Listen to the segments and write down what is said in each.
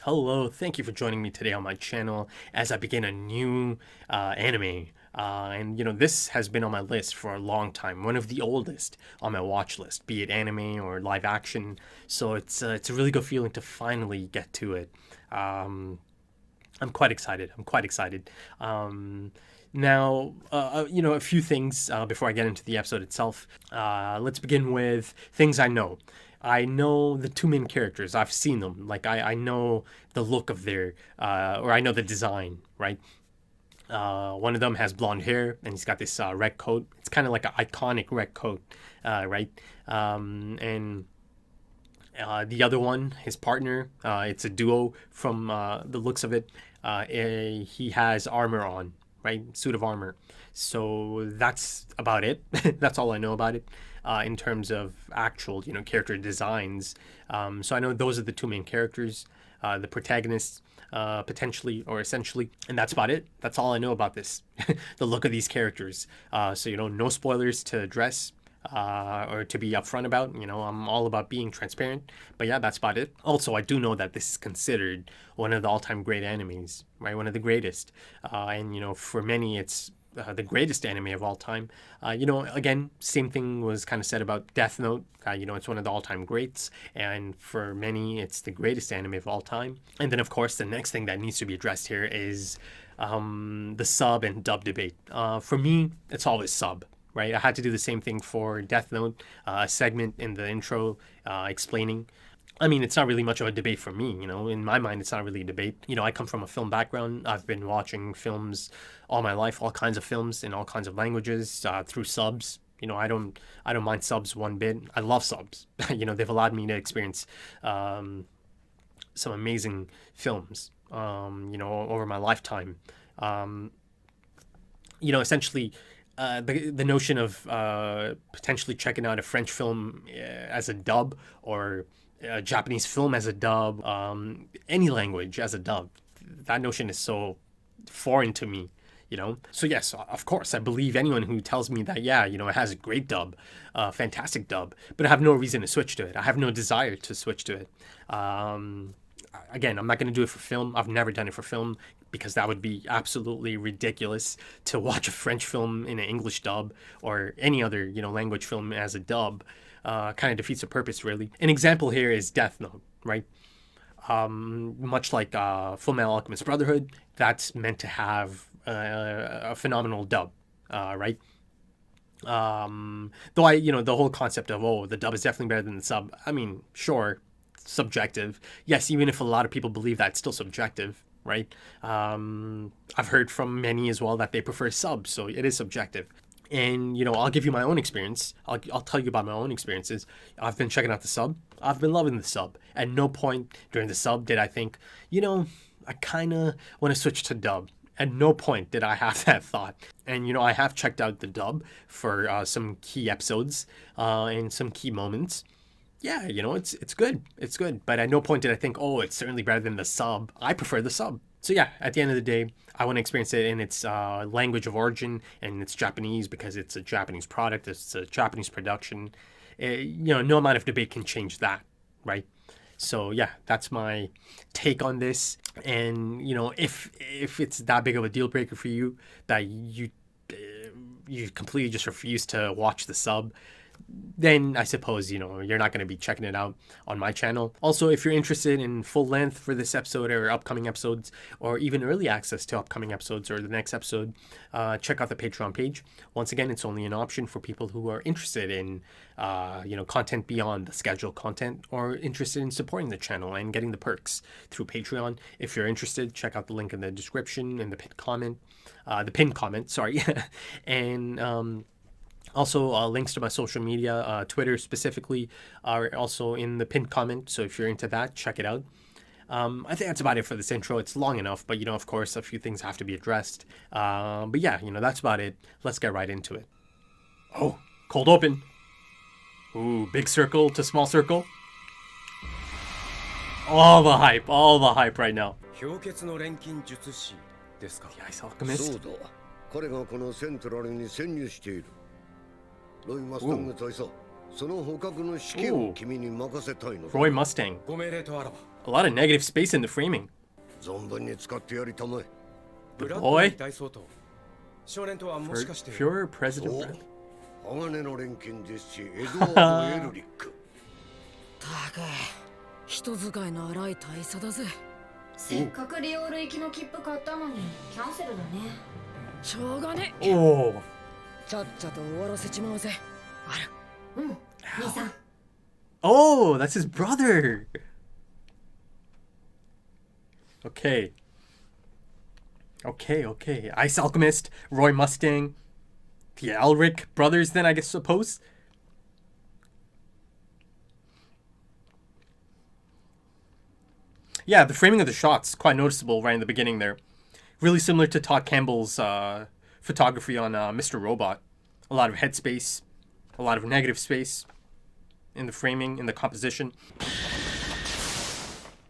Hello, thank you for joining me today on my channel as I begin a new anime. This has been on my list for a long time, one of the oldest on my watch list, be it anime or live action. So it's a really good feeling to finally get to it. I'm quite excited. A few things before I get into the episode itself. Let's begin with things I know. I know the two main characters. I've seen them. Like, I know the look of their, or I know the design, right? One of them has blonde hair and he's got this red coat. It's kind of like an iconic red coat, right? And the other one, his partner, it's a duo from the looks of it. He has armor on, right? Suit of armor. So that's about it. That's all I know about it in terms of actual, character designs. So I know those are the two main characters, the protagonists, potentially or essentially, and that's about it. That's all I know about this, the look of these characters. So no spoilers to address. Or to be upfront about. I'm all about being transparent. But yeah, that's about it. Also, I do know that this is considered one of the all-time great animes, right? One of the greatest. And for many, it's the greatest anime of all time. Again, same thing was kind of said about Death Note. It's one of the all-time greats. And for many, it's the greatest anime of all time. And then, of course, the next thing that needs to be addressed here is the sub and dub debate. For me, it's always sub. Right, I had to do the same thing for Death Note, a segment in the intro explaining. I mean, it's not really much of a debate for me, in my mind, it's not really a debate. I come from a film background. I've been watching films all my life, all kinds of films in all kinds of languages through subs. I don't mind subs one bit. I love subs. They've allowed me to experience some amazing films, over my lifetime. Essentially, the notion of potentially checking out a French film as a dub or a Japanese film as a dub, any language as a dub, that notion is so foreign to me, So yes, of course, I believe anyone who tells me that, yeah, it has a great dub, fantastic dub, but I have no reason to switch to it. I have no desire to switch to it. Again, I'm not going to do it for film. I've never done it for film because that would be absolutely ridiculous to watch a French film in an English dub or any other, language film as a dub. Kind of defeats the purpose, really. An example here is Death Note, right? Much like Fullmetal Alchemist Brotherhood, that's meant to have a phenomenal dub, right? Though the whole concept of, the dub is definitely better than the sub. I mean, sure, subjective. Yes, even if a lot of people believe that, it's still subjective, right? I've heard from many as well that they prefer subs, so it is subjective. And I'll give you my own experience. I'll tell you about my own experiences. I've been checking out the sub. I've been loving the sub. At no point during the sub did I think, I kind of want to switch to dub. At no point did I have that thought. And I have checked out the dub for some key episodes and some key moments. Yeah, it's good. It's good. But at no point did I think, it's certainly better than the sub. I prefer the sub. So yeah, at the end of the day, I want to experience it in its language of origin, and it's Japanese because it's a Japanese product. It's a Japanese production. No amount of debate can change that, right? So yeah, that's my take on this. And if it's that big of a deal breaker for you that you completely just refuse to watch the sub, then I suppose, you're not going to be checking it out on my channel. Also, if you're interested in full length for this episode or upcoming episodes, or even early access to upcoming episodes or the next episode, check out the Patreon page. Once again, it's only an option for people who are interested in, content beyond the scheduled content, or interested in supporting the channel and getting the perks through Patreon. If you're interested, check out the link in the description and the pinned comment, sorry. And, also, links to my social media, Twitter specifically, are also in the pinned comment. So if you're into that, check it out. I think that's about it for this intro. It's long enough, but, of course, a few things have to be addressed. But yeah, that's about it. Let's get right into it. Oh, cold open. Ooh, big circle to small circle. All the hype right now. The Ice Alchemist. Ooh. Ooh. Roy Mustang. A lot of negative space in the framing. The boy. Pure President. 人使いの荒い大佐だぜ。せっかくリオール行きの切符買ったのにキャンセルだね。しょうがね。Oh. ちゃっちゃと終わらせちまうぜ。ある。兄さん。Oh, that's his brother. Okay. Okay. Ice Alchemist, Roy Mustang, the Elric brothers, then I guess suppose. Yeah, the framing of the shots quite noticeable right in the beginning there. Really similar to Todd Campbell's photography on Mr. Robot. A lot of headspace, a lot of negative space in the framing, in the composition.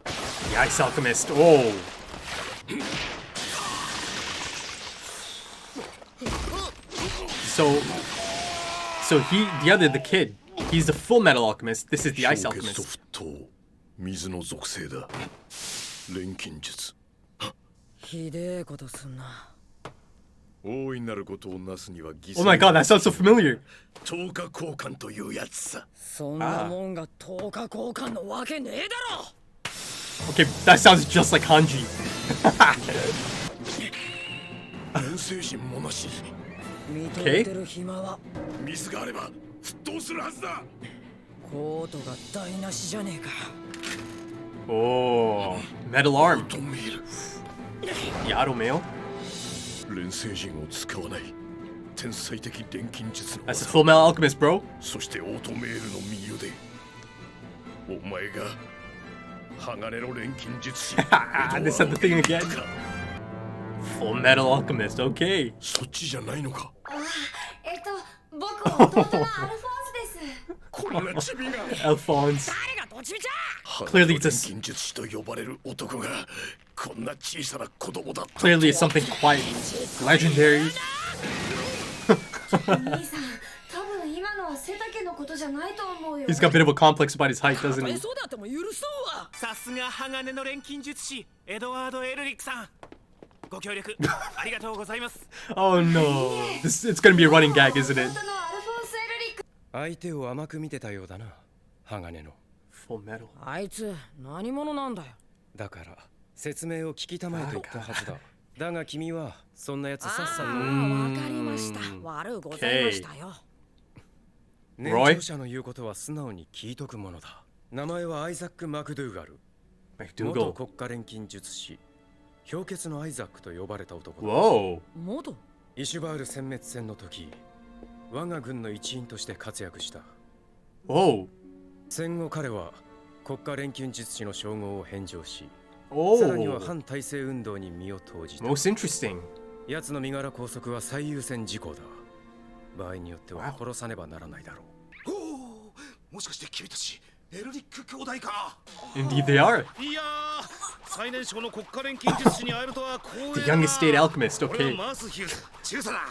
The Ice Alchemist. Oh. So the kid, he's the Fullmetal Alchemist. This is the Ice Alchemist. 水の属性だ。錬金術。ひでえことすんな。大いなることをなすには犠牲。Oh my god, that sounds so familiar. 10日交換というやつさ。そんなもんが10日交換のわけねえだろ。Okay, that sounds just like Hanji. 錬成人もなし。見とれてる暇は。水があれば沸騰するはずだ。コートが台無しじゃねえか。Oh, metal arm. と見える。 The auto mail. 錬成人を使わない天才的錬金術の That's the Fullmetal Alchemist, bro. そしてオートメールの右腕。お前が鋼の錬金術師。They said the thing again. Fullmetal Alchemist, okay. そっちじゃないのか。僕は弟のアルフォンスです。こんなチビが。Alphonse. 誰がどっちみちゃ。 Clearly it's a 錬金術師と呼ばれる男がこんな小さな子供だった。 clearly it's something quite legendary. 兄さん、多分今のは背丈のことじゃないと思うよ。 He's got a bit of a complex about his height, doesn't he? そうだっても許そうわ。さすが鋼の錬金術師エドワード・エルリックさん。ご協力ありがとうございます。Oh no. It's gonna be a running gag, isn't it? 弟のアルフォンス・エルリック。相手を甘く見てたようだな、鋼の。 Fullmetal. あいつ何者なんだよ。だから説明を聞きたまえと言ったはずだ。だが君はそんなやつさっさと。わかりました。悪うございましたよ。年長者の言うことは素直に聞いとくものだ。名前はアイザック・マクドゥーガル。元国家錬金術師。氷結のアイザックと呼ばれた男だ。Whoa. 元イシュバール殲滅戦の時、我が軍の一員として活躍した。 Whoa. 戦後彼は国家錬金術師の称号を返上し、さらには Oh. 反体制運動に身を投じた。 Most interesting. 奴の身柄拘束は最優先事項だ。場合によっては殺さねばならないだろう。おお、もしかして君たちエルリック兄弟か。 Indeed they are. いやー、最年少の国家錬金術師に会えるとは光栄だ。 The youngest state alchemist, 俺は okay. マースヒューズ、中佐だ。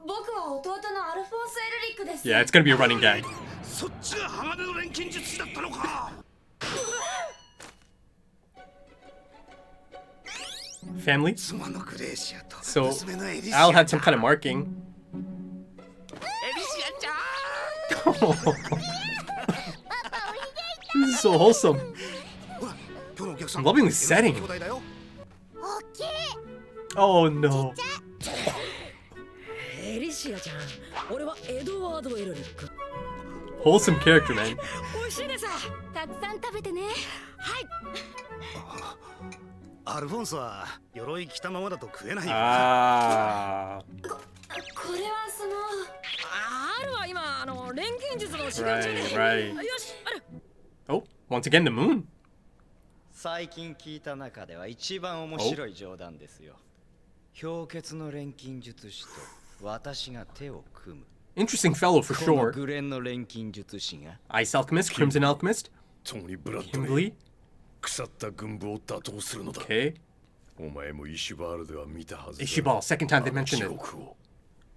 僕は弟のアルフォンス・エルリックです。 Yeah, it's gonna be a running gag. そっちが鋼の錬金術師だったのか。 Family? 妻のグレーシアと So, 娘のエリシア。 Al had some kind of marking. エリシアちゃん。 This is so wholesome. ほら、今日のお客さ I'm ん。 loving the setting. 兄弟だよ。 Oh no. エリシアちゃん。俺はエドワード・エルリック。 Wholesome character, man. 美味しいです。たくさん食べてね。はい。アルフォンスは鎧着たままだと食えないよ。Ah. これはその。あるわ今錬金術の試験中で。 Right. よしある。 Oh, once again the moon. 最近聞いた中では一番面白い冗談ですよ。氷結の錬金術師と私が手を組む。 Interesting fellow for この sure. グレンの錬金術師が Ice Alchemist, Crimson Alchemist, トニー・ブラッドメイ。 Kimberly. 腐った軍部を打倒するのだ。 Okay. お前もイシュバールでは見たはずだ。 Ishibal, second time they あの mentioned 地 it. 獄を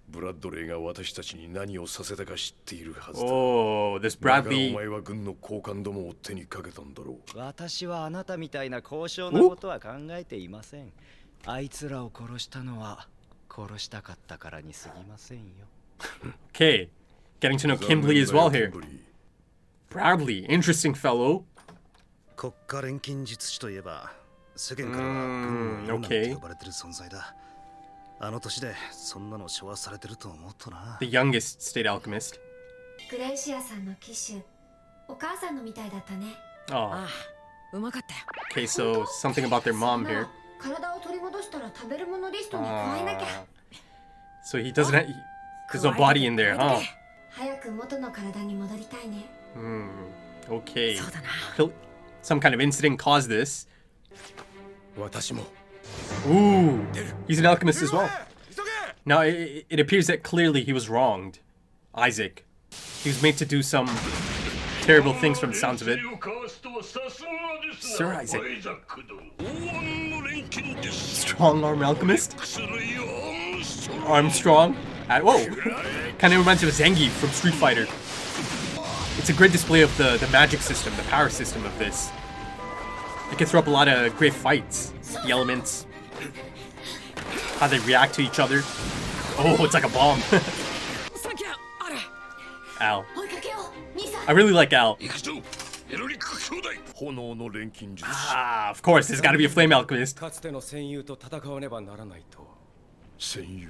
ブラッドレーが私たちに何をさせたか知っているはずだ。 Oh, this だからお Bradley. 前は軍の高官どもを手にかけたんだろう。私はあなたみたいな高尚なことは考えていません。あいつらを殺したのは殺したかったからに過ぎませんよ。Okay, getting to know Kimberly as well here. Bradley, interesting fellow. 国家錬金術師といえば世間からは軍のようなって呼ばれてる存在だ。あの年でそんなの昭和されてると思うとな。 The youngest state alchemist. グレイシアさんの騎手お母さんのみたいだったね。 Oh, ああ、うまかったよ。 okay, so something about their mom here. 体を取り戻したら食べるものリストに加えなきゃ。 So he doesn't have, there's no body in there, huh? 早く元の体に戻りたいね。 Okay. そうだな。 Some kind of incident caused this. 私も Ooh, he's an alchemist as well. Now, it appears that clearly he was wronged. Isaac. He was made to do some terrible things from the sounds of it. Sir Isaac. Strong arm alchemist? Armstrong? Whoa! Kind of reminds me of Zangief from Street Fighter. It's a great display of the magic system, the power system of this. It can throw up a lot of great fights. The elements. How they react to each other. Oh, it's like a bomb. サンキュー、あれ。 Al. 追いかけよう、兄さん。 I really like Al. 行くぞエロリック兄弟。炎の錬金術師。 Ah, of course, there's gotta be a flame alchemist. かつての戦友と戦わねばならないと。戦友。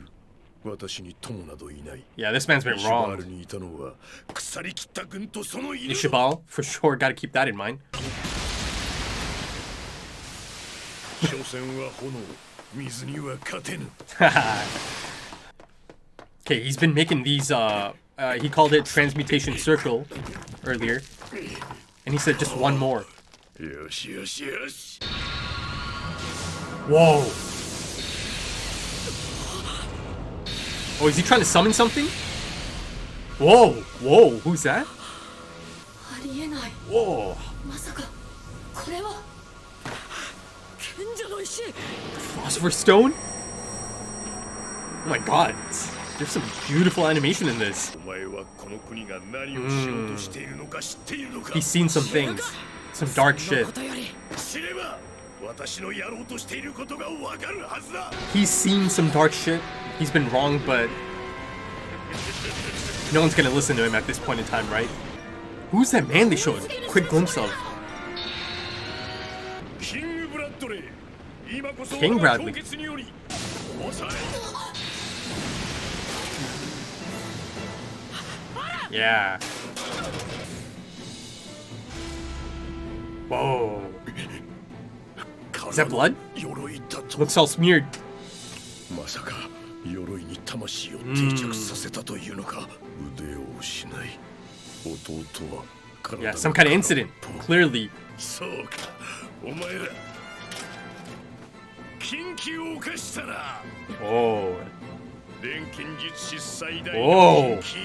私に友などいない。 Yeah, this man's been イシュバー wronged. ルにいたのは腐りきった軍とその犬。 Ishibal, for sure, gotta keep that in mind. 所詮は炎。水には勝てぬ。 Okay, he's been making these, he called it transmutation circle earlier. And he said just one more. よしよしよし。 Whoa. Oh, is he trying to summon something? Whoa, whoa, who's that? ありえない。 Whoa, まさかこれは。賢者の石。 Philosopher's Stone? Oh my god, there's some beautiful animation in this. お前はこの国が何をしようとしているのか知っているのか。 He's seen some things, some dark そんな shit. ことより。知れば私のやろうとしていることがわかるはずだ。 He's seen some dark shit. He's been wrong, but no one's gonna listen to him at this point in time, right? Who's that man they showed a quick glimpse of? キングブラッドレー。今こそ King Bradley. 凍結により抑え。 Yeah. Whoa. Is that blood? 鎧だと。 Looks all smeared. まさか鎧に魂を定着させたというのか。腕を失い弟は体 Yeah, が some kind of incident. Clearly. そうかお前ら禁忌を犯したな。 Oh. 錬金術師最大 Whoa. の禁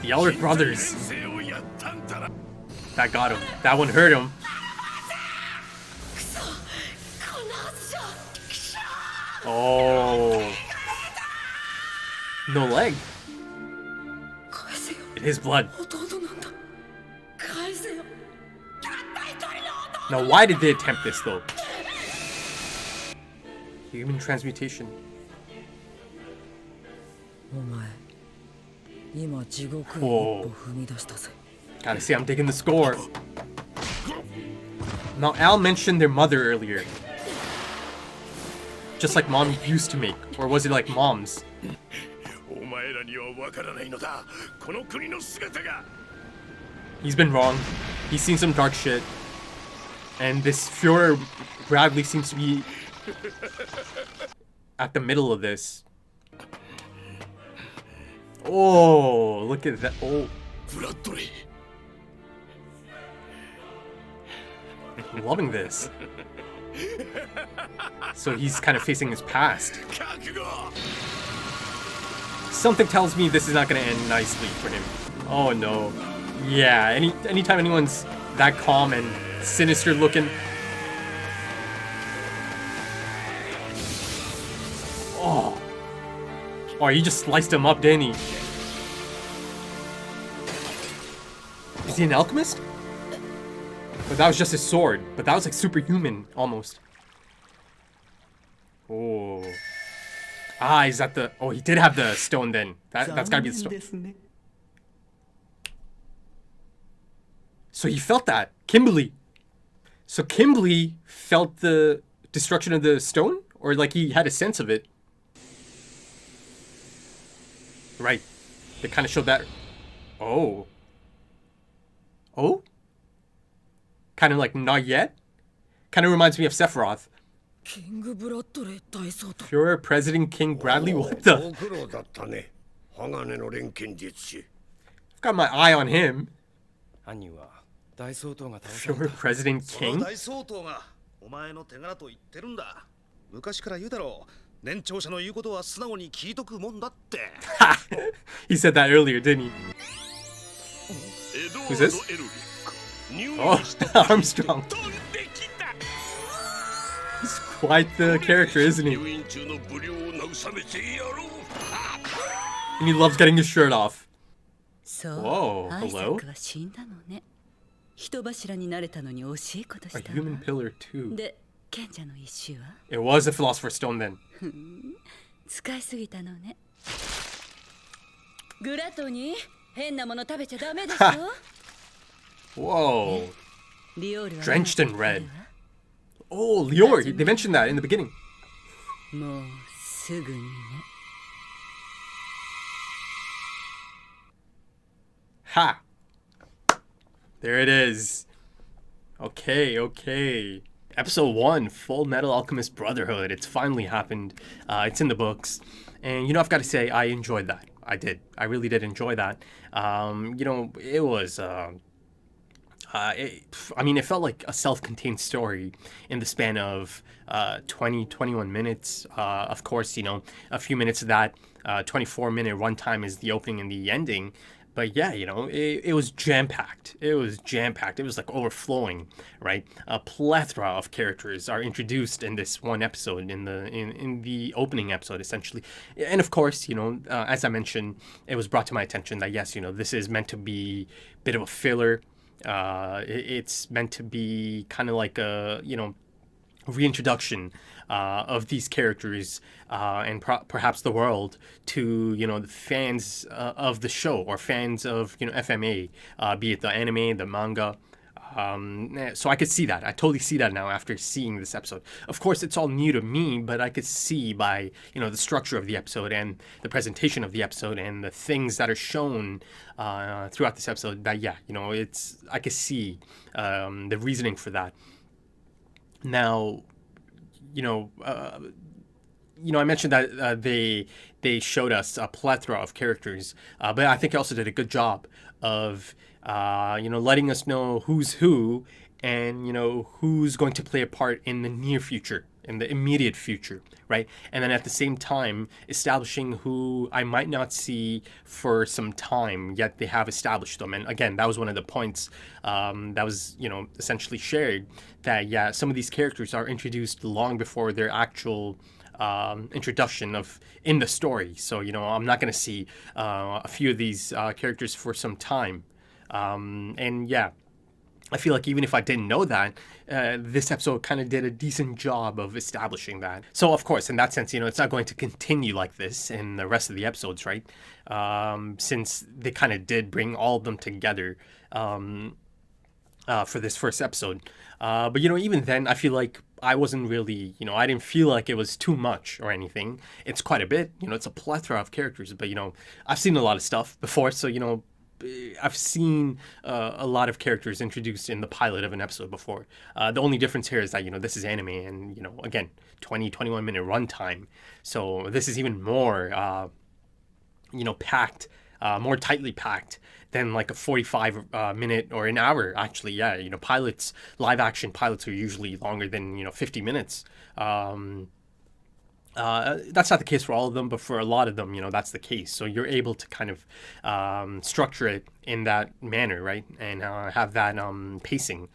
忌 The Elric brothers. 連星をやったんだな。 That got him. That one hurt him. こんなはずじゃ。 Oh. No leg. 返せよ。 His blood. 弟なんだ。返せよ。 Now, why did they attempt this, though? Human transmutation. お前、今地獄へ一歩踏み出したぜ。 Gotta see, I'm digging the score. Now, Al mentioned their mother earlier. Just like mom used to make. Or was it like mom's? お前らにはわからないのだ。この国の姿が。 He's been wrong. He's seen some dark shit. And this Führer Bradley seems to be at the middle of this. Oh, look at that. Oh, ブラッドレー。 I'm loving this. So he's kind of facing his past. 覚悟。 Something tells me this is not going to end nicely for him. Oh no. Yeah, anytime anyone's that calm and sinister looking. Oh. Oh, he just sliced him up, didn't he? Is he an alchemist? But that was just his sword. But that was like superhuman, almost. Oh. Ah, is that the... Oh, he did have the stone then. That's gotta be the stone. So he felt that. Kimberly. So Kimberly felt the destruction of the stone? Or like he had a sense of it? Right. They kind of showed that. Oh. Oh? Kind of like not yet? Kind of reminds me of Sephiroth. Pure President King Bradley? What the? I've got my eye on him. Pure President King? He said that earlier, didn't he? Who's this? Oh, Armstrong. He's quite the character, isn't he? And he loves getting his shirt off. Whoa, hello? A human pillar too. It was a Philosopher's Stone then. Whoa. Drenched in red. Oh, Lior. They mentioned that in the beginning. Ha. There it is. Okay. Episode 1, Fullmetal Alchemist Brotherhood. It's finally happened. It's in the books. And, I've got to say, I enjoyed that. I did. I really did enjoy that. It was... it felt like a self-contained story in the span of 21 minutes. Of course, a few minutes of that 24-minute runtime is the opening and the ending. But yeah, it was jam-packed. It was jam-packed. It was like overflowing, right? A plethora of characters are introduced in this one episode, in the opening episode, essentially. And of course, as I mentioned, it was brought to my attention that yes, this is meant to be a bit of a filler. It's meant to be kind of like a, reintroduction of these characters and perhaps the world to, the fans of the show or fans of, FMA, be it the anime, the manga. So I could see that. I totally see that now after seeing this episode. Of course, it's all new to me, but I could see by, the structure of the episode and the presentation of the episode and the things that are shown throughout this episode that, yeah, I could see the reasoning for that. Now, I mentioned that they showed us a plethora of characters, but I think they also did a good job of letting us know who's who and who's going to play a part in the near future, in the immediate future, right? And then at the same time establishing who I might not see for some time, yet they have established them. And again, that was one of the points that was essentially shared, that yeah, some of these characters are introduced long before their actual introduction in the story. So I'm not going to see a few of these characters for some time. And yeah, I feel like even if I didn't know that, this episode kind of did a decent job of establishing that. So of course, in that sense, it's not going to continue like this in the rest of the episodes, right? Since they kind of did bring all of them together for this first episode. But even then, I feel like I wasn't really, I didn't feel like it was too much or anything. It's quite a bit, it's a plethora of characters, but I've seen a lot of stuff before, so I've seen a lot of characters introduced in the pilot of an episode before. The only difference here is that, this is anime and, again, 21 minute runtime. So this is even more, packed, more tightly packed than like a 45 minute or an hour, actually. Yeah, live action pilots are usually longer than, 50 minutes. That's not the case for all of them, but for a lot of them, that's the case. So you're able to kind of structure it in that manner, right? And have that pacing.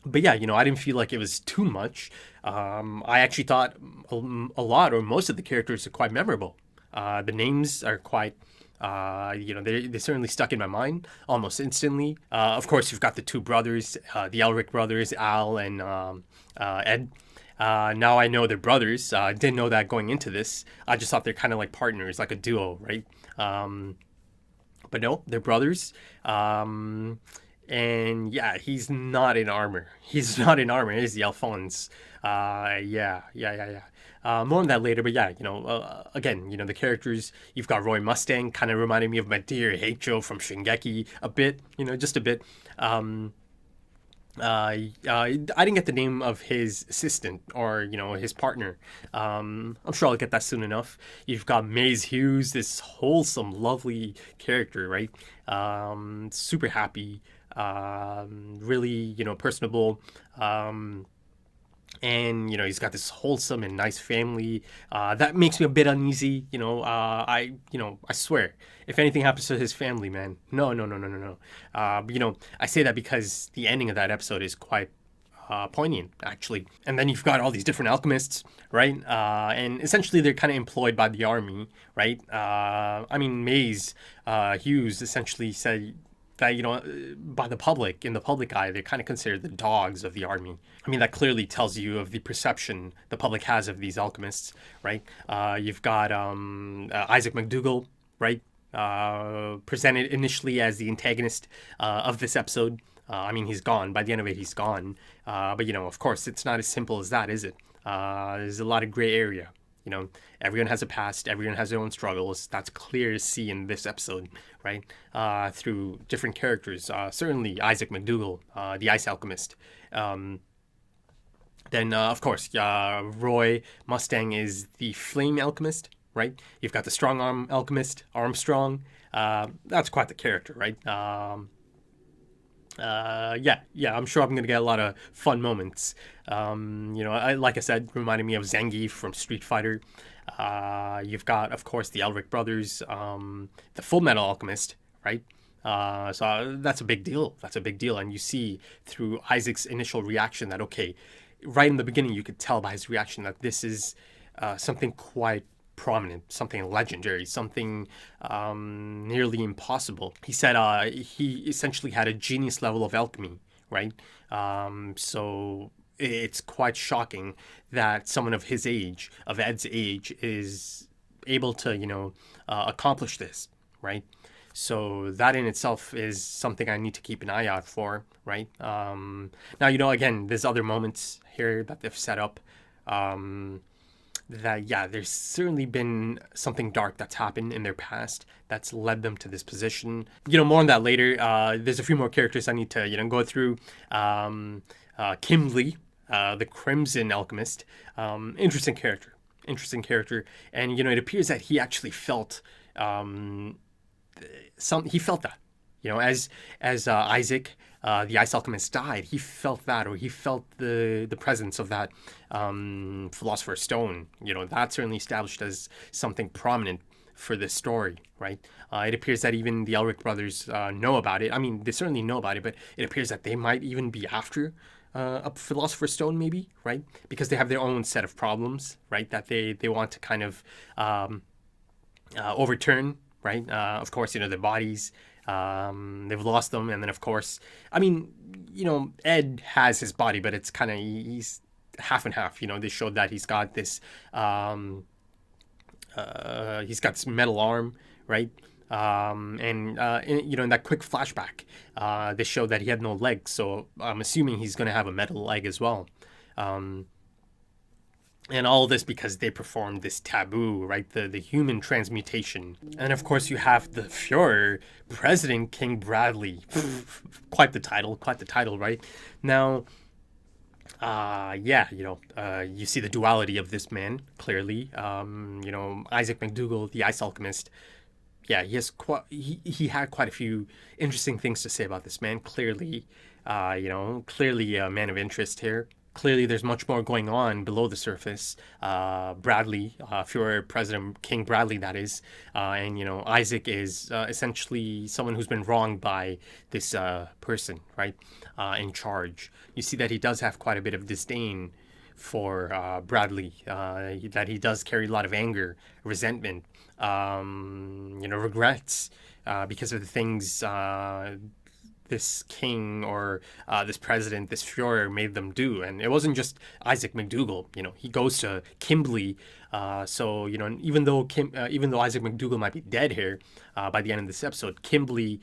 But yeah, I didn't feel like it was too much. I actually thought a lot or most of the characters are quite memorable. The names are quite, they certainly stuck in my mind almost instantly. Of course, you've got the two brothers, the Elric brothers, Al and Ed. Now I know they're brothers. I didn't know that going into this. I just thought they're kind of like partners, like a duo, right? But no, they're brothers. And yeah, he's not in armor. He's not in armor. He's the Alphonse. Yeah. More on that later, but yeah, again, the characters, you've got Roy Mustang, kind of reminded me of my dear Heicho from Shingeki a bit, just a bit. I didn't get the name of his assistant or, his partner. I'm sure I'll get that soon enough. You've got Maze Hughes, this wholesome, lovely character, right? Super happy, really, personable. And he's got this wholesome and nice family that makes me a bit uneasy. I swear, if anything happens to his family, man, no. I say that because the ending of that episode is quite poignant, actually. And then you've got all these different alchemists, right? And essentially they're kind of employed by the army, right? Maze Hughes essentially said that, by the public, in the public eye, they're kind of considered the dogs of the army. That clearly tells you of the perception the public has of these alchemists, right? You've got Isaac McDougall, right? Presented initially as the antagonist of this episode. He's gone. By the end of it, he's gone. But, of course, it's not as simple as that, is it? There's a lot of gray area. Everyone has a past, everyone has their own struggles. That's clear to see in this episode, right? Through different characters. Certainly Isaac McDougall, the Ice Alchemist. Then, of course, Roy Mustang is the Flame Alchemist, right? You've got the Strong Arm Alchemist, Armstrong. That's quite the character, right? I'm sure I'm going to get a lot of fun moments. Like I said, reminding me of Zangief from Street Fighter. You've got, of course, the Elric brothers, the Fullmetal Alchemist, right? So that's a big deal. And you see through Isaac's initial reaction that, okay, right in the beginning, you could tell by his reaction that this is something quite prominent, something legendary, something nearly impossible. He said he essentially had a genius level of alchemy, right? So it's quite shocking that someone of his age, of Ed's age, is able to, accomplish this, right? So that in itself is something I need to keep an eye out for, right? Now, again, there's other moments here that they've set up that, yeah, there's certainly been something dark that's happened in their past that's led them to this position. More on that later. There's a few more characters I need to, go through. Kim Lee, the Crimson Alchemist. Interesting character. And, it appears that he actually felt he felt that, as Isaac, the Ice Alchemist, died, he felt that, or he felt the presence of that Philosopher's Stone. That's certainly established as something prominent for this story, right? It appears that even the Elric brothers know about it. They certainly know about it, but it appears that they might even be after a Philosopher's Stone, maybe, right? Because they have their own set of problems, right, that they want to kind of overturn, right? Of course, their bodies, they've lost them. And then, of course, Ed has his body, but it's kind of, he's half and half. They showed that he's got this metal arm, right? In that quick flashback, they showed that he had no legs. So I'm assuming he's going to have a metal leg as well. And all this because they performed this taboo, right? The human transmutation. And of course you have the Fuhrer, President King Bradley. Quite the title, right? Now, you see the duality of this man, clearly. Isaac McDougall, the Ice Alchemist. Yeah, he had quite a few interesting things to say about this man. Clearly, clearly a man of interest here. clearly there's much more going on below the surface. Bradley, Führer President King Bradley, that is, and Isaac is essentially someone who's been wronged by this person, right, in charge. You see that he does have quite a bit of disdain for Bradley, that he does carry a lot of anger, resentment, regrets because of the things this king or this president, this Führer made them do. And it wasn't just Isaac McDougall. He goes to Kimberly. So even though Isaac McDougall might be dead here by the end of this episode, Kimberly,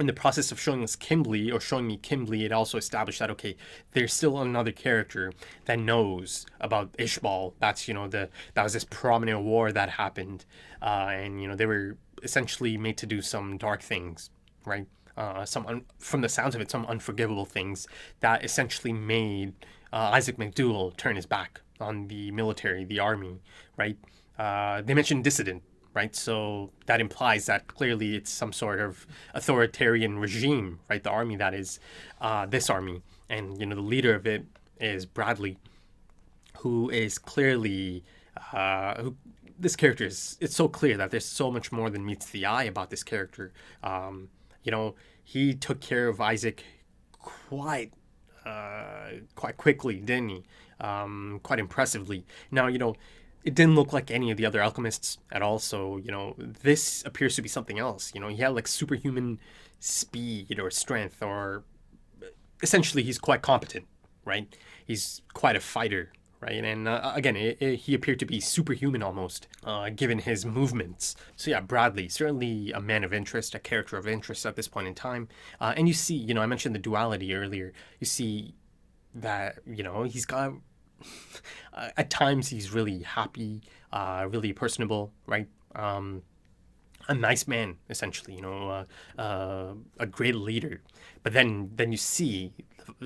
in the process of showing us Kimberly, or showing me Kimberly, it also established that, okay, there's still another character that knows about Ishbal. That's, that was this prominent war that happened. And, they were essentially made to do some dark things, right? From the sounds of it, some unforgivable things that essentially made Isaac McDougall turn his back on the military, the army, right? They mentioned dissident, right? So that implies that clearly it's some sort of authoritarian regime, right? The army, that is, this army. And, the leader of it is Bradley, who is clearly, this character is, it's so clear that there's so much more than meets the eye about this character. He took care of Isaac quite quickly, didn't he? Quite impressively. Now, it didn't look like any of the other alchemists at all. So, this appears to be something else. He had like superhuman speed or strength, or essentially he's quite competent, right? He's quite a fighter, right? And again, he appeared to be superhuman almost, given his movements. So yeah, Bradley, certainly a man of interest, a character of interest at this point in time. And you see, I mentioned the duality earlier. You see that, he's got... at times he's really happy, really personable, right? A nice man, essentially, a great leader. But then you see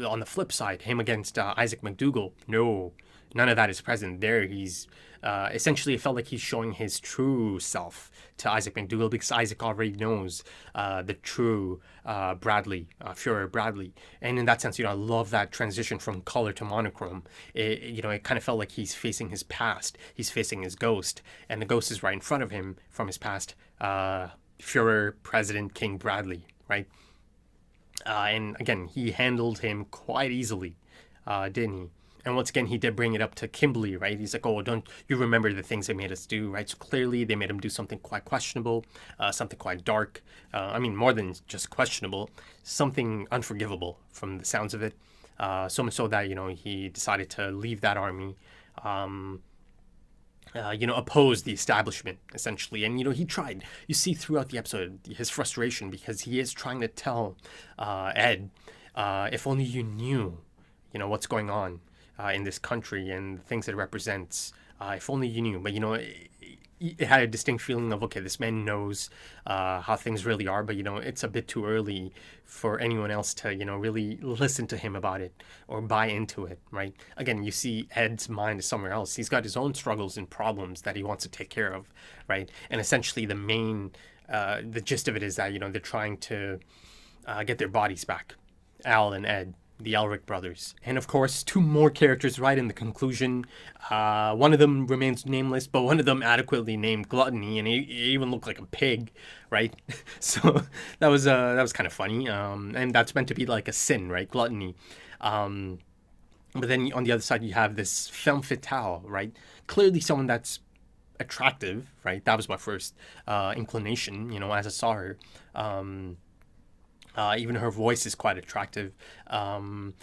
on the flip side, him against Isaac McDougall. No, none of that is present there. He's essentially, it felt like he's showing his true self to Isaac McDougall, because Isaac already knows the true Bradley, Führer Bradley. And in that sense, I love that transition from color to monochrome. It kind of felt like he's facing his past. He's facing his ghost, and the ghost is right in front of him from his past. Führer President King Bradley, right? And again, he handled him quite easily, didn't he? And once again, he did bring it up to Kimberly, right? He's like, oh, don't you remember the things they made us do, right? So clearly they made him do something quite questionable, something quite dark. More than just questionable, something unforgivable from the sounds of it. So much so that, he decided to leave that army, oppose the establishment, essentially. And, he tried. You see throughout the episode his frustration, because he is trying to tell Ed, if only you knew, what's going on in this country and the things that it represents. If only you knew. But, it had a distinct feeling of, okay, this man knows how things really are, but, it's a bit too early for anyone else to, really listen to him about it or buy into it, right? Again, you see Ed's mind is somewhere else. He's got his own struggles and problems that he wants to take care of, right? And essentially the gist of it is that, they're trying to get their bodies back, Al and Ed, the Elric brothers. And of course, two more characters right in the conclusion. One of them remains nameless, but one of them adequately named Gluttony, and he even looked like a pig, right? So that was kind of funny. And that's meant to be like a sin, right? Gluttony. But then on the other side, you have this femme fatale, right? Clearly someone that's attractive, right? That was my first inclination, as I saw her. Even her voice is quite attractive. Now,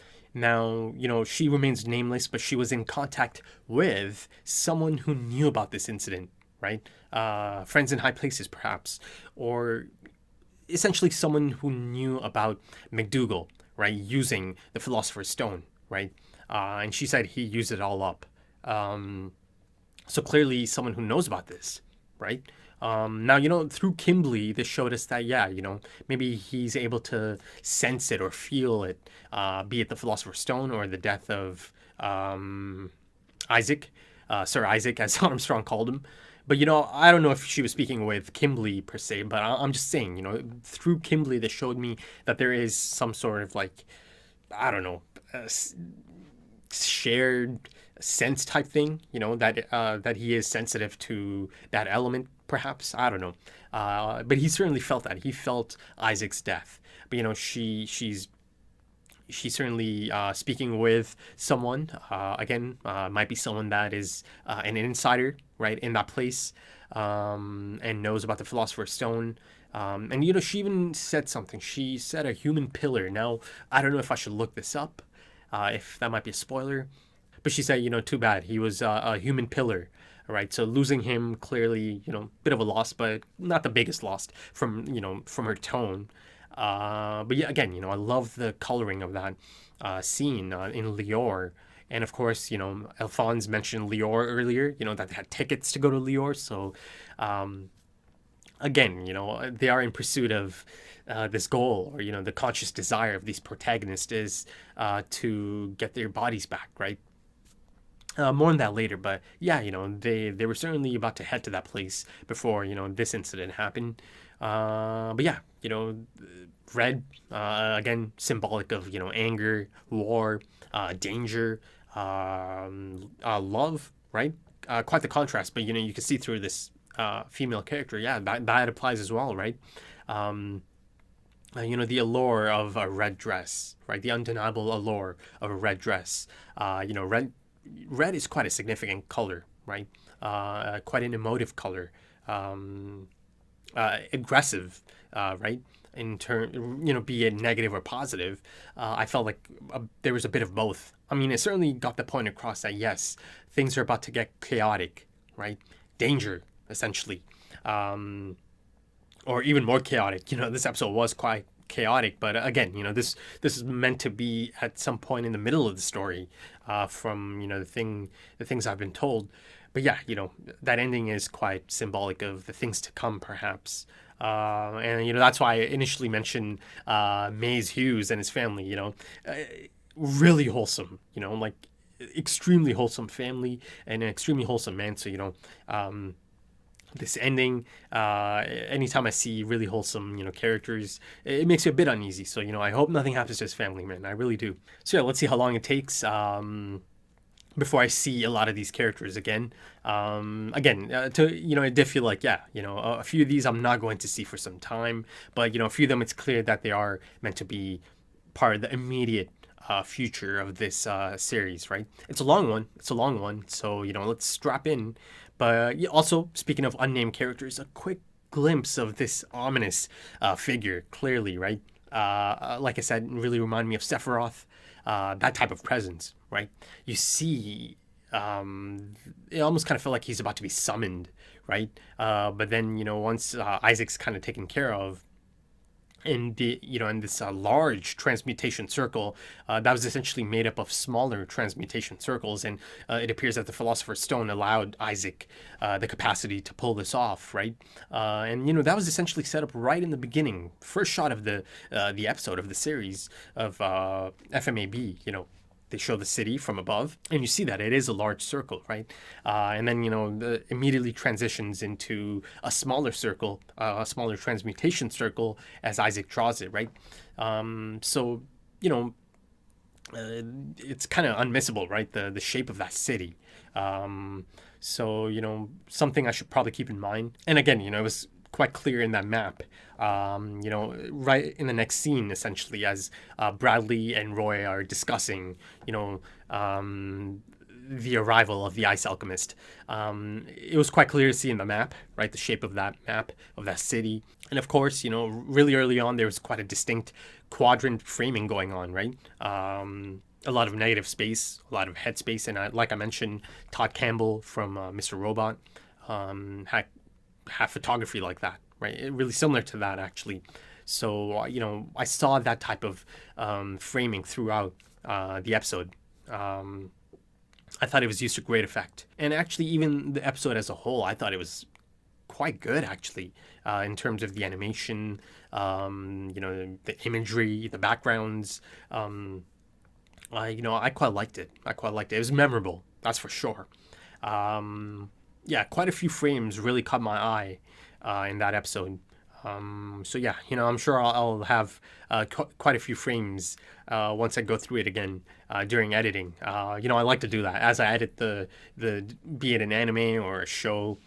she remains nameless, but she was in contact with someone who knew about this incident, right? Friends in high places, perhaps. Or essentially someone who knew about McDougall, right? Using the Philosopher's Stone, right? And she said he used it all up. So clearly someone who knows about this, right? Now, through Kimberly, this showed us that, yeah, maybe he's able to sense it or feel it, be it the Philosopher's Stone or the death of Isaac, Sir Isaac, as Armstrong called him. But, I don't know if she was speaking with Kimberly per se, but I'm just saying, through Kimberly, this showed me that there is some sort of, like, I don't know, shared sense type thing, that he is sensitive to that element, perhaps. I don't know. But he certainly felt that. He felt Isaac's death. But, she's certainly speaking with someone, again, might be someone that is an insider, right, in that place, and knows about the Philosopher's Stone. And, she even said something. She said a human pillar. Now, I don't know if I should look this up, if that might be a spoiler. But she said, too bad. He was a human pillar, right? So losing him, clearly, bit of a loss, but not the biggest loss from her tone. But yeah, again, I love the coloring of that scene in Lior. And of course, Alphonse mentioned Lior earlier, that they had tickets to go to Lior. So, again, they are in pursuit of this goal, or, the conscious desire of these protagonists is to get their bodies back, right? More on that later, but yeah, they were certainly about to head to that place before, this incident happened. But yeah, red, again, symbolic of, anger, war, danger, love, right? Quite the contrast, but, you can see through this female character, yeah, that applies as well, right? The allure of a red dress, right? The undeniable allure of a red dress. Red is quite a significant color, right? Quite an emotive color, aggressive, right? In turn, be it negative or positive. I felt like there was a bit of both. I mean, it certainly got the point across that yes, things are about to get chaotic, right? Danger, essentially, or even more chaotic. This episode was quite chaotic, but again, this is meant to be at some point in the middle of the story, from the things I've been told. But yeah, that ending is quite symbolic of the things to come, perhaps. And that's why I initially mentioned Maze Hughes and his family. Really wholesome. Like extremely wholesome family and an extremely wholesome man. So this ending, anytime I see really wholesome, characters, it makes me a bit uneasy. So, I hope nothing happens to his family, man. I really do. So yeah, let's see how long it takes before I see a lot of these characters again. I did feel like, a few of these I'm not going to see for some time, but, a few of them, it's clear that they are meant to be part of the immediate future of this series, right? It's a long one. So, let's strap in. But also, speaking of unnamed characters, a quick glimpse of this ominous figure, clearly, right? Like I said, really reminded me of Sephiroth, that type of presence, right? You see, it almost kind of felt like he's about to be summoned, right? But then, once Isaac's kind of taken care of, in this large transmutation circle that was essentially made up of smaller transmutation circles, and it appears that the Philosopher's Stone allowed Isaac the capacity to pull this off, right? And that was essentially set up right in the beginning, first shot of the episode of the series of FMAB. They show the city from above, and you see that it is a large circle, right? And then, immediately transitions into a smaller circle, a smaller transmutation circle as Isaac draws it, right? So, it's kind of unmissable, right? The shape of that city. So, something I should probably keep in mind. And again, it was quite clear in that map, right in the next scene, essentially, as Bradley and Roy are discussing, the arrival of the Ice Alchemist. It was quite clear to see in the map, right, the shape of that map, of that city. And of course, really early on, there was quite a distinct quadrant framing going on, right? A lot of negative space, a lot of head space, and like I mentioned, Todd Campbell from Mr. Robot had photography like that, right? Really similar to that, actually. So, I saw that type of framing throughout the episode. I thought it was used to great effect. And actually, even the episode as a whole, I thought it was quite good, actually, in terms of the animation, the imagery, the backgrounds. I quite liked it. It was memorable, that's for sure. Yeah, quite a few frames really caught my eye in that episode. So yeah, I'm sure I'll have quite a few frames once I go through it again during editing. I like to do that as I edit the be it an anime or a show.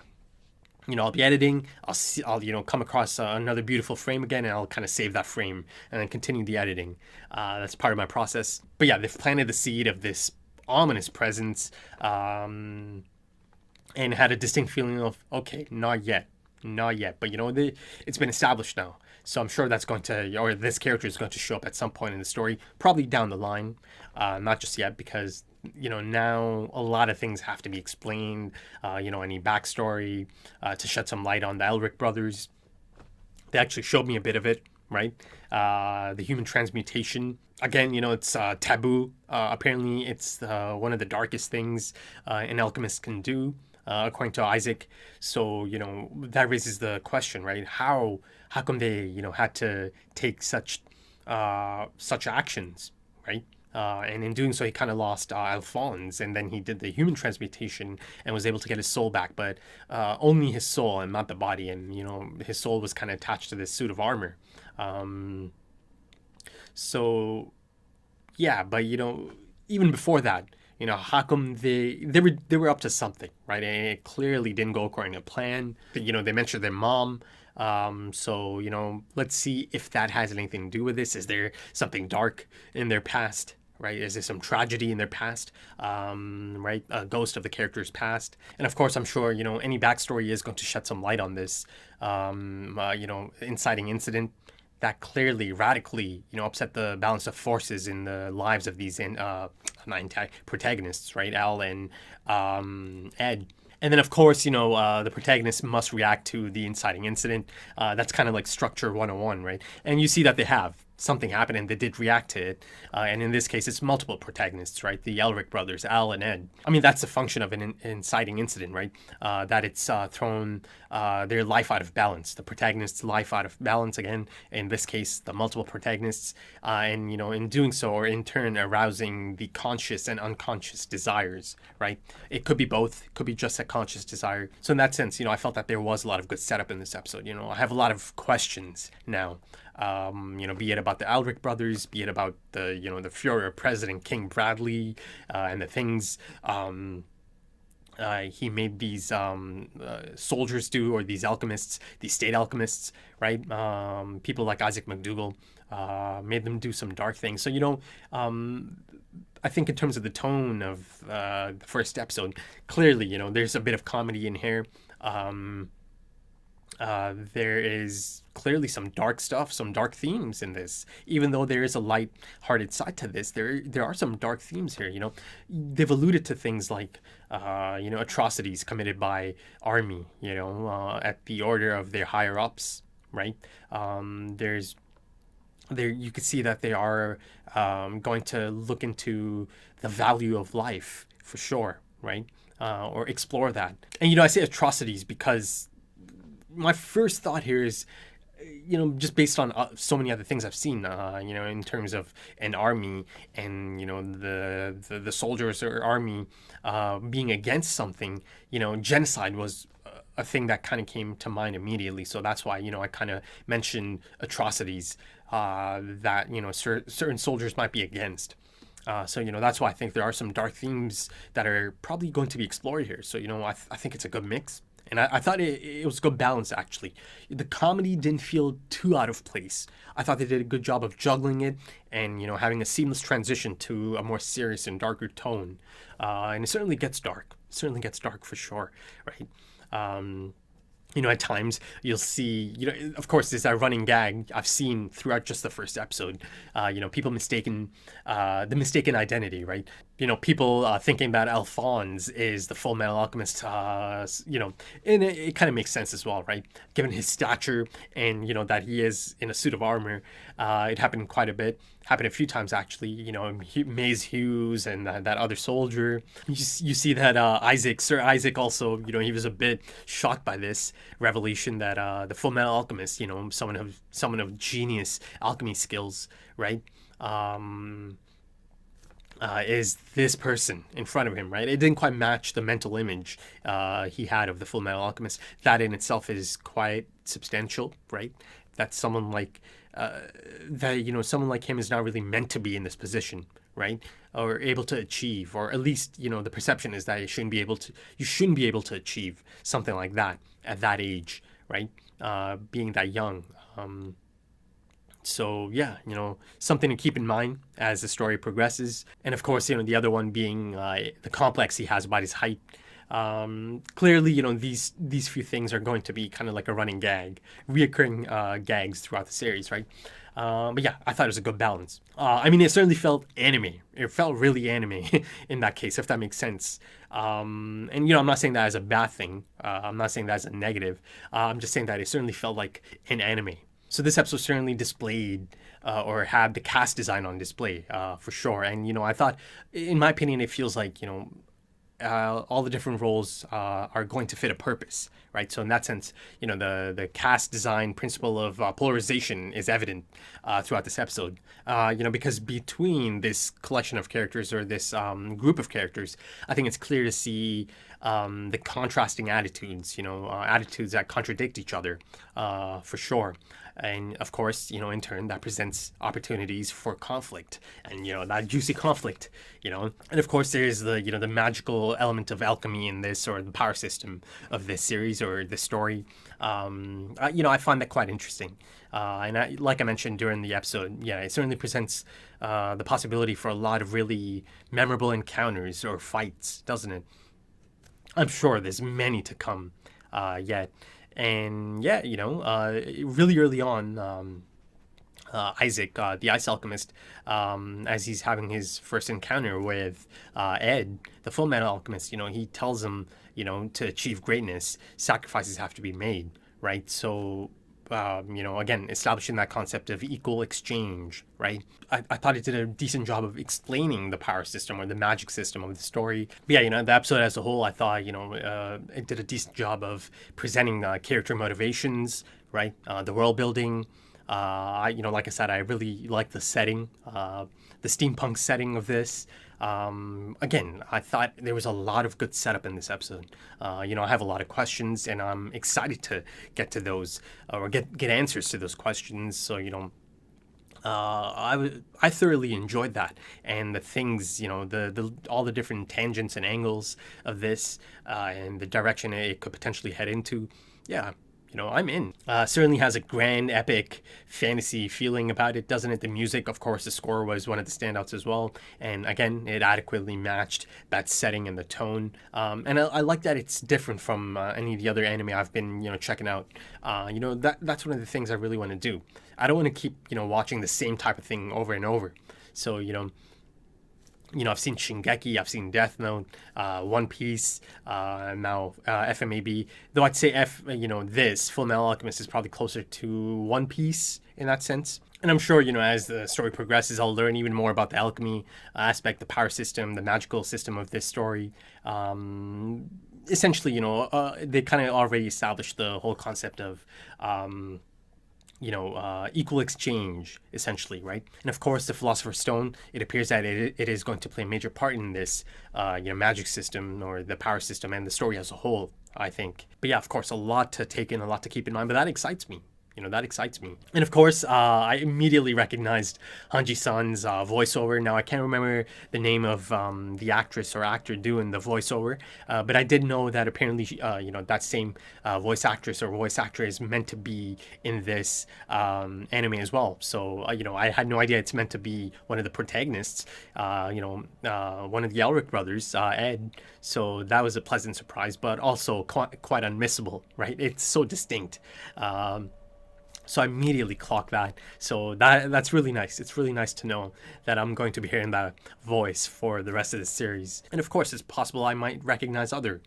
I'll be editing. I'll come across another beautiful frame again, and I'll kind of save that frame and then continue the editing. That's part of my process. But yeah, they've planted the seed of this ominous presence, and had a distinct feeling of, okay, not yet. But it's been established now, so I'm sure that's going to, or this character is going to show up at some point in the story, probably down the line, not just yet, because now a lot of things have to be explained. Any backstory to shed some light on the Elric brothers. They actually showed me a bit of it, right? The human transmutation. Again, it's taboo. Apparently, it's one of the darkest things an alchemist can do. According to Isaac. So, that raises the question, right? How come they, had to take such actions, right? And in doing so, he kind of lost Alphonse, and then he did the human transmutation and was able to get his soul back, but only his soul and not the body. And, his soul was kind of attached to this suit of armor. So, yeah, but, even before that, how come they were up to something, right? And it clearly didn't go according to plan. They mentioned their mom. So, let's see if that has anything to do with this. Is there something dark in their past, right? Is there some tragedy in their past, right? A ghost of the character's past. And of course, I'm sure, any backstory is going to shed some light on this, inciting incident that clearly radically upset the balance of forces in the lives of these protagonists, right? Al and Ed. And then, of course, the protagonist must react to the inciting incident. That's kind of like structure 101, right? And you see that they have. Something happened and they did react to it. And in this case, it's multiple protagonists, right? The Elric brothers, Al and Ed. I mean, that's the function of an inciting incident, right? That it's thrown their life out of balance. The protagonist's life out of balance, again, in this case, the multiple protagonists. And, in doing so, or in turn, arousing the conscious and unconscious desires, right? It could be both. It could be just a conscious desire. So in that sense, I felt that there was a lot of good setup in this episode. I have a lot of questions now. Be it about the Alric brothers, be it about the Fuhrer President King Bradley, and the things he made these soldiers do, or these alchemists, these state alchemists, right? People like Isaac McDougall made them do some dark things. So, I think in terms of the tone of the first episode, clearly, there's a bit of comedy in here. There is clearly some dark stuff, some dark themes in this. Even though there is a light-hearted side to this, there are some dark themes here. They've alluded to things like, atrocities committed by army, at the order of their higher ups, right? You could see that they are going to look into the value of life for sure, right? Or explore that. And I say atrocities because my first thought here is, just based on so many other things I've seen, in terms of an army and, the soldiers or army being against something, genocide was a thing that kind of came to mind immediately. So that's why, I kind of mentioned atrocities that, certain soldiers might be against. So, that's why I think there are some dark themes that are probably going to be explored here. So, I think it's a good mix. And I thought it was a good balance, actually. The comedy didn't feel too out of place. I thought they did a good job of juggling it and, having a seamless transition to a more serious and darker tone. And it certainly gets dark. It certainly gets dark for sure, right? At times you'll see, of course, there's that running gag I've seen throughout just the first episode, people mistaken the mistaken identity, right? People thinking that Alphonse is the Fullmetal Alchemist, and it kind of makes sense as well, right? Given his stature and, that he is in a suit of armor. It happened quite a bit. Happened a few times, actually, Maze Hughes and that other soldier. You see that Sir Isaac also, he was a bit shocked by this revelation that the Fullmetal Alchemist, someone of genius alchemy skills, right? is this person in front of him, right? It didn't quite match the mental image he had of the Fullmetal Alchemist. That in itself is quite substantial, right? That someone like someone like him is not really meant to be in this position, right? Or able to achieve, or at least the perception is that you shouldn't be able to achieve something like that at that age, right? Being that young. So yeah, something to keep in mind as the story progresses. And of course, the other one being the complex he has about his height. Clearly, these few things are going to be kind of like a running gag, reoccurring gags throughout the series, right? But yeah, I thought it was a good balance. I mean, it certainly felt anime. It felt really anime in that case, if that makes sense. And I'm not saying that as a bad thing. I'm not saying that as a negative. I'm just saying that it certainly felt like an anime. So this episode certainly displayed or had the cast design on display for sure. And, I thought, in my opinion, it feels like, all the different roles are going to fit a purpose, right? So in that sense, the cast design principle of polarization is evident throughout this episode, because between this collection of characters or this group of characters, I think it's clear to see the contrasting attitudes, attitudes that contradict each other for sure. And of course, in turn, that presents opportunities for conflict and, that juicy conflict, And of course, there's the magical element of alchemy in this, or the power system of this series or this story. I find that quite interesting. And like I mentioned during the episode, yeah, it certainly presents the possibility for a lot of really memorable encounters or fights, doesn't it? I'm sure there's many to come yet. And yeah, really early on, Isaac, the Ice Alchemist, as he's having his first encounter with Ed, the Fullmetal Alchemist, he tells him, to achieve greatness, sacrifices have to be made, right? So, again, establishing that concept of equal exchange, right? I thought it did a decent job of explaining the power system or the magic system of the story. But yeah, the episode as a whole, I thought, it did a decent job of presenting character motivations, right? The world building. Like I said, I really like the setting, the steampunk setting of this. Again, I thought there was a lot of good setup in this episode. I have a lot of questions, and I'm excited to get to those or get answers to those questions. So, I thoroughly enjoyed that, and the things, the all the different tangents and angles of this, and the direction it could potentially head into. Yeah. I'm in. Certainly has a grand, epic fantasy feeling about it, doesn't it? The music, of course, the score was one of the standouts as well. And again, it adequately matched that setting and the tone. And I like that it's different from any of the other anime I've been, checking out. That's one of the things I really want to do. I don't want to keep, watching the same type of thing over and over. So, I've seen Shingeki, I've seen Death Note, One Piece, now FMAB. Though I'd say this Fullmetal Alchemist is probably closer to One Piece in that sense. And I'm sure, as the story progresses, I'll learn even more about the alchemy aspect, the power system, the magical system of this story. Essentially, they kind of already established the whole concept of equal exchange, essentially, right? And of course, the Philosopher's Stone, it appears that it is going to play a major part in this, magic system or the power system and the story as a whole, I think. But yeah, of course, a lot to take in, a lot to keep in mind, but that excites me. That excites me. And of course, I immediately recognized Hanji-san's voiceover. Now, I can't remember the name of the actress or actor doing the voiceover, but I did know that apparently, that same voice actress or voice actor is meant to be in this anime as well. So, I had no idea it's meant to be one of the protagonists, one of the Elric brothers, Ed. So that was a pleasant surprise, but also quite unmissable, right? It's so distinct. So I immediately clocked that. So that's really nice. It's really nice to know that I'm going to be hearing that voice for the rest of the series. And of course, it's possible I might recognize other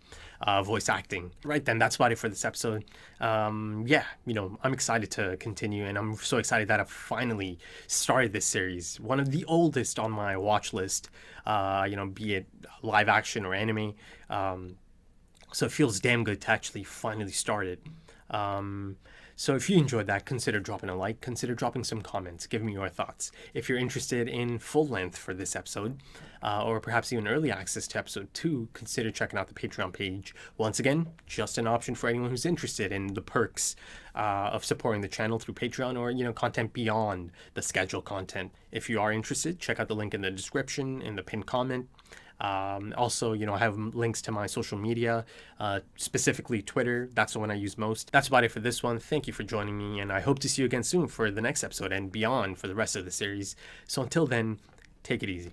voice acting. Right then, that's about it for this episode. I'm excited to continue, and I'm so excited that I've finally started this series. One of the oldest on my watch list, be it live action or anime. So it feels damn good to actually finally start it. So if you enjoyed that, consider dropping a like, consider dropping some comments, give me your thoughts. If you're interested in full length for this episode, or perhaps even early access to episode 2, consider checking out the Patreon page. Once again, just an option for anyone who's interested in the perks of supporting the channel through Patreon, or, you know, content beyond the scheduled content. If you are interested, check out the link in the description, in the pinned comment. Also, you know, I have links to my social media, specifically Twitter. That's the one I use most. That's about it for this one. Thank you for joining me, and I hope to see you again soon for the next episode and beyond for the rest of the series. So until then, take it easy.